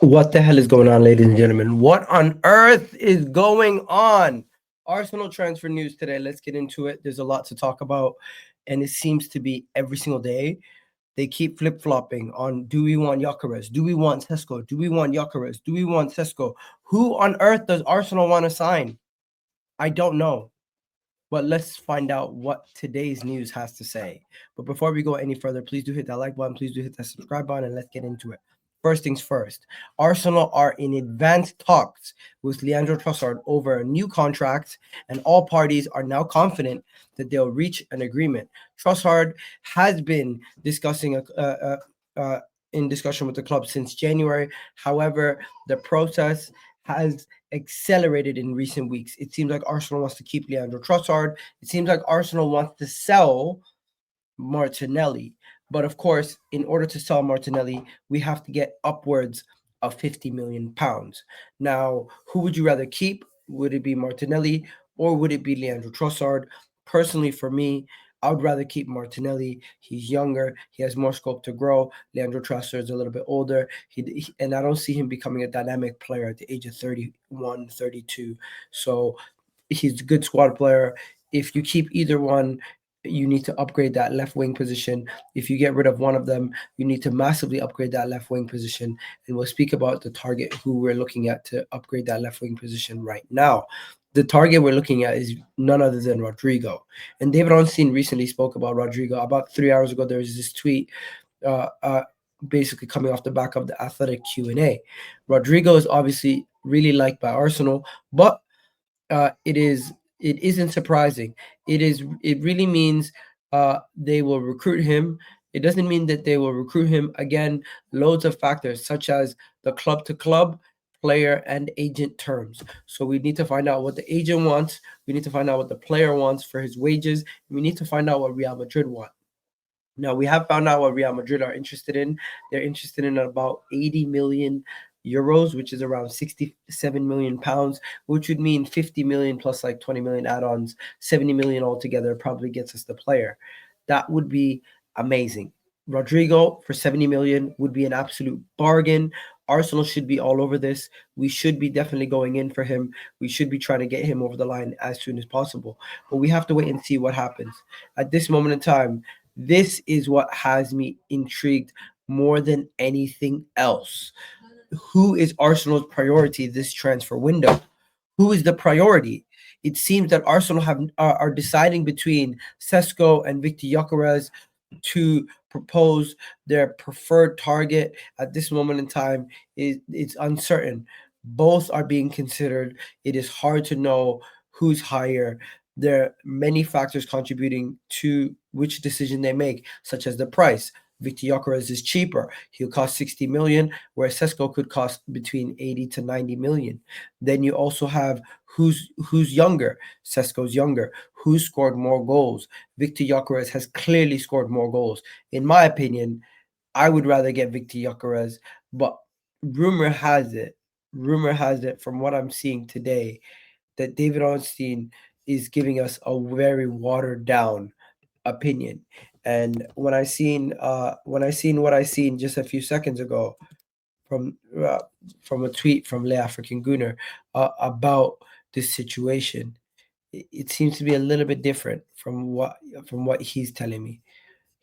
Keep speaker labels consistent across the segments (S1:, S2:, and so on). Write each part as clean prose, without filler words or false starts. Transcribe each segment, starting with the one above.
S1: What the hell is going on, ladies and gentlemen? What on earth is going on? Arsenal transfer news today. Let's get into it. There's a lot to talk about, and it seems to be every single day. They keep flip flopping on do we want Gyökeres? Do we want Sesko? Do we want Gyökeres? Do we want Sesko? Who on earth does Arsenal want to sign? I don't know. But let's find out what today's news has to say. But before we go any further, please do hit that like button. Please do hit that subscribe button, and let's get into it. First things first, Arsenal are in advanced talks with Leandro Trossard over a new contract, and all parties are now confident that they'll reach an agreement. Trossard has been discussing in discussion with the club since January. However, the process has accelerated in recent weeks. It seems like Arsenal wants to keep Leandro Trossard. It seems like Arsenal wants to sell Martinelli. But of course, in order to sell Martinelli, we have to get upwards of 50 million pounds. Now, who would you rather keep? Would it be Martinelli or would it be Leandro Trossard? Personally, for me, I would rather keep Martinelli. He's younger. He has more scope to grow. Leandro Trossard is a little bit older. And I don't see him becoming a dynamic player at the age of 31, 32. So he's a good squad player. If you keep either one, you need to upgrade that left wing position. If you get rid of one of them, you need to massively upgrade that left wing position. And we'll speak about the target who we're looking at to upgrade that left wing position right now. The target we're looking at is none other than Rodrygo. And David Ornstein recently spoke about Rodrygo. About 3 hours ago, there was this tweet basically coming off the back of the Athletic Q&A. Rodrygo is obviously really liked by Arsenal, but it isn't surprising. It really means they will recruit him. It doesn't mean that they will recruit him again. Loads of factors such as the club to club, player and agent terms. So we need to find out what the agent wants. We need to find out what the player wants for his wages. We need to find out what Real Madrid want. Now we have found out what Real Madrid are interested in. They're interested in about 80 million euros, which is around 67 million pounds, which would mean 50 million plus like 20 million add-ons, 70 million altogether probably gets us the player. That would be amazing. Rodrygo for 70 million would be an absolute bargain. Arsenal should be all over this. We should be definitely going in for him. We should be trying to get him over the line as soon as possible. But we have to wait and see what happens. At this moment in time, this is what has me intrigued more than anything else. Who is Arsenal's priority this transfer window? Who is the priority? It seems that Arsenal are deciding between Sesko and Viktor Gyökeres to propose their preferred target at this moment in time. It's uncertain. Both are being considered. It is hard to know who's higher. There are many factors contributing to which decision they make, such as the price. Viktor Gyökeres is cheaper. He'll cost 60 million, whereas Sesko could cost between 80 to 90 million. Then you also have who's younger. Sesko's younger. Who scored more goals? Viktor Gyökeres has clearly scored more goals. In my opinion, I would rather get Viktor Gyökeres, but rumor has it from what I'm seeing today that David Ornstein is giving us a very watered down opinion. And when I seen what I seen just a few seconds ago from a tweet from Le African Gunner about this situation, it seems to be a little bit different from what he's telling me.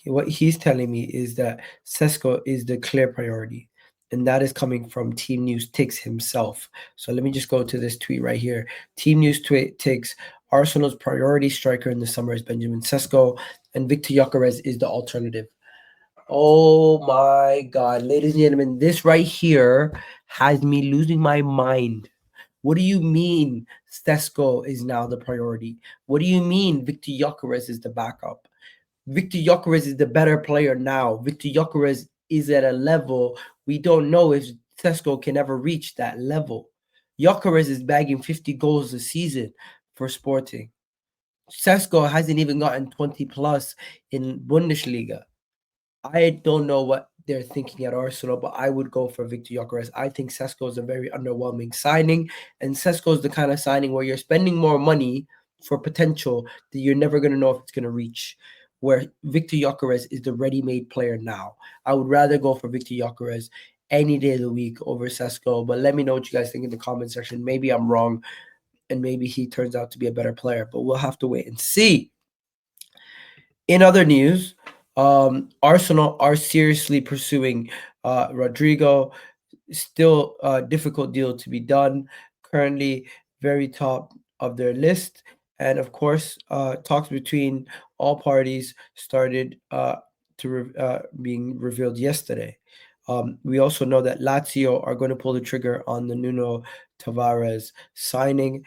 S1: What he's telling me is that Sesko is the clear priority, and that is coming from Team News Ticks himself. So let me just go to this tweet right here. Team News Ticks: Arsenal's priority striker in the summer is Benjamin Šeško, and Viktor Gyökeres is the alternative. Oh my God, ladies and gentlemen, this right here has me losing my mind. What do you mean Sesko is now the priority? What do you mean Viktor Gyökeres is the backup? Viktor Gyökeres is the better player now. Viktor Gyökeres is at a level we don't know if Sesko can ever reach that level. Gyökeres is bagging 50 goals a season for Sporting. Sesko hasn't even gotten 20 plus in Bundesliga. I don't know what they're thinking at Arsenal, but I would go for Viktor Gyökeres. I think Sesko is a very underwhelming signing, and Sesko is the kind of signing where you're spending more money for potential that you're never going to know if it's going to reach. Where Viktor Gyökeres is the ready-made player now. I would rather go for Viktor Gyökeres any day of the week over Sesko. But let me know what you guys think in the comment section. Maybe I'm wrong, and maybe he turns out to be a better player, but we'll have to wait and see. In other news, Arsenal are seriously pursuing Rodrygo. Still a difficult deal to be done. Currently, very top of their list. And of course, talks between all parties started being revealed yesterday. We also know that Lazio are going to pull the trigger on the Nuno Tavares signing.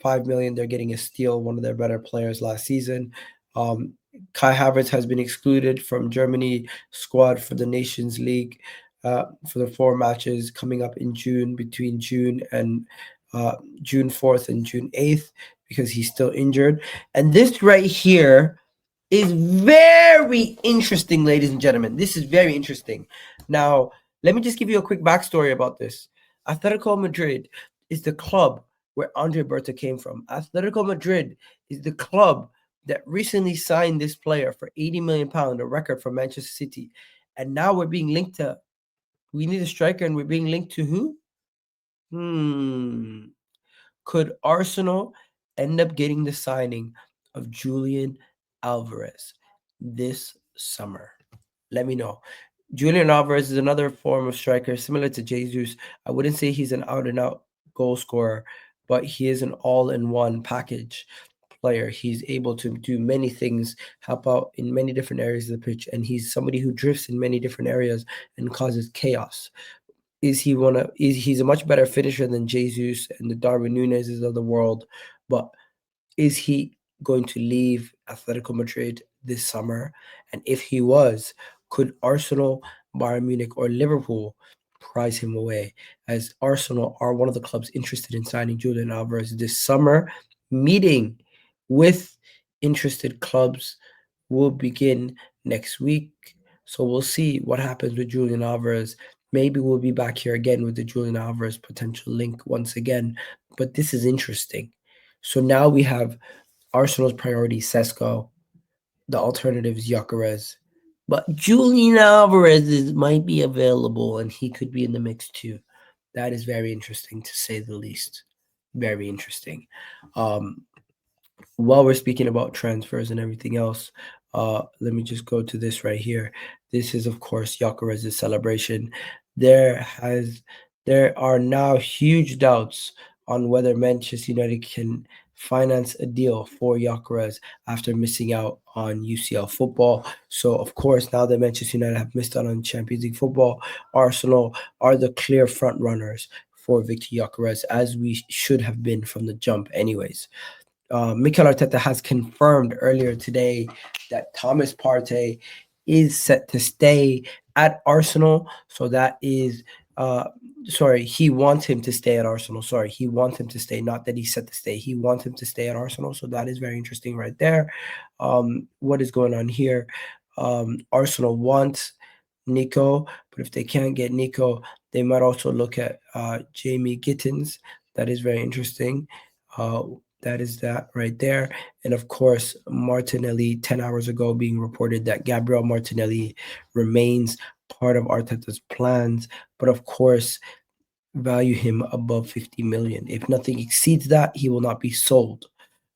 S1: 5 million. They're getting a steal, one of their better players last season. Kai Havertz has been excluded from Germany squad for the Nations League for the 4 matches coming up in June, between June and June 4th and June 8th, because he's still injured. And this right here is very interesting, ladies and gentlemen. This is very interesting. Now, let me just give you a quick backstory about this. Atletico Madrid is the club where Andre Berta came from. Atletico Madrid is the club that recently signed this player for £80 million, a record from Manchester City. And now we're being linked to, we need a striker, and we're being linked to who? Could Arsenal end up getting the signing of Julian Alvarez this summer? Let me know. Julian Alvarez is another form of striker similar to Jesus. I wouldn't say he's an out-and-out goal scorer, but he is an all-in-one package player. He's able to do many things, help out in many different areas of the pitch, and he's somebody who drifts in many different areas and causes chaos. He's a much better finisher than Jesus and the Darwin Núñez's of the world, but is he going to leave Atletico Madrid this summer? And if he was, could Arsenal, Bayern Munich, or Liverpool prize him away? As Arsenal are one of the clubs interested in signing Julian Alvarez this summer. Meeting with interested clubs will begin next week. So we'll see what happens with Julian Alvarez. Maybe we'll be back here again with the Julian Alvarez potential link once again. But this is interesting. So now we have Arsenal's priority, Sesko. The alternative is Gyökeres. But Julian Alvarez might be available, and he could be in the mix too. That is very interesting, to say the least. Very interesting. While we're speaking about transfers and everything else, let me just go to this right here. This is, of course, Gyökeres' celebration. There are now huge doubts on whether Manchester United can finance a deal for Gyökeres after missing out on UCL football. So, of course, now that Manchester United have missed out on Champions League football, Arsenal are the clear front runners for Viktor Gyökeres, as we should have been from the jump anyways. Mikel Arteta has confirmed earlier today that Thomas Partey is set to stay at Arsenal. So that is, he wants him to stay at Arsenal. He wants him to stay, not that he's set to stay. He wants him to stay at Arsenal. So that is very interesting right there. What is going on here? Arsenal wants Nico, but if they can't get Nico, they might also look at Jamie Gittens. That is very interesting. That is that right there. And of course, Martinelli, 10 hours ago, being reported that Gabriel Martinelli remains part of Arteta's plans, but of course, value him above 50 million. If nothing exceeds that, he will not be sold.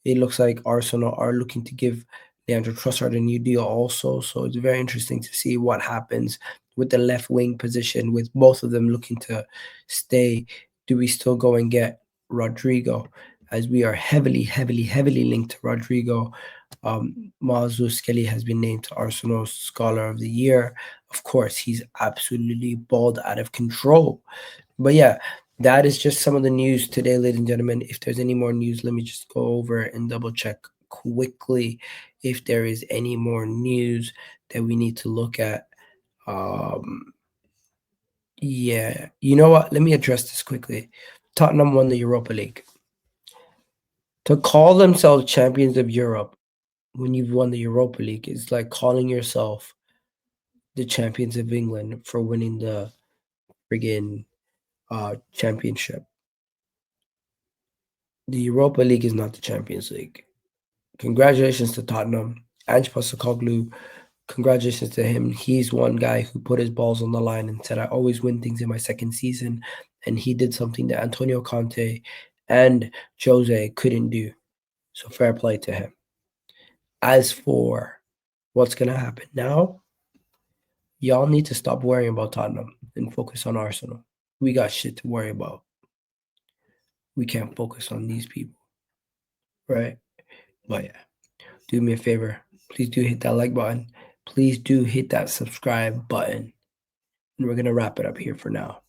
S1: It looks like Arsenal are looking to give Leandro Trossard a new deal also. So it's very interesting to see what happens with the left wing position, with both of them looking to stay. Do we still go and get Rodrygo? As we are heavily linked to Rodrygo. Mazu Skelly has been named to Arsenal's Scholar of the Year. Of course, he's absolutely balled out of control. But yeah, that is just some of the news today, ladies and gentlemen. If there's any more news, let me just go over and double check quickly if there is any more news that we need to look at. Yeah, you know what? Let me address this quickly. Tottenham won the Europa League. To call themselves champions of Europe when you've won the Europa League is like calling yourself the champions of England for winning the friggin' championship. The Europa League is not the Champions League. Congratulations to Tottenham. Ange Postecoglou congratulations to him. He's one guy who put his balls on the line and said, I always win things in my second season. And he did something that Antonio Conte and Jose couldn't do. So fair play to him. As for what's going to happen now, y'all need to stop worrying about Tottenham and focus on Arsenal. We got shit to worry about. We can't focus on these people, right? But yeah, do me a favor. Please do hit that like button. Please do hit that subscribe button. And we're going to wrap it up here for now.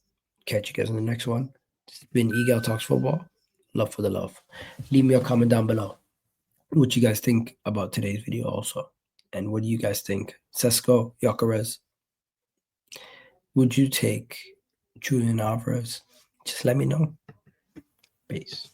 S1: Catch you guys in the next one. This has been Egal Talks Football. Love for the love. Leave me a comment down below what you guys think about today's video also. And what do you guys think? Sesko, Gyökeres? Would you take Julian Alvarez? Just let me know. Peace.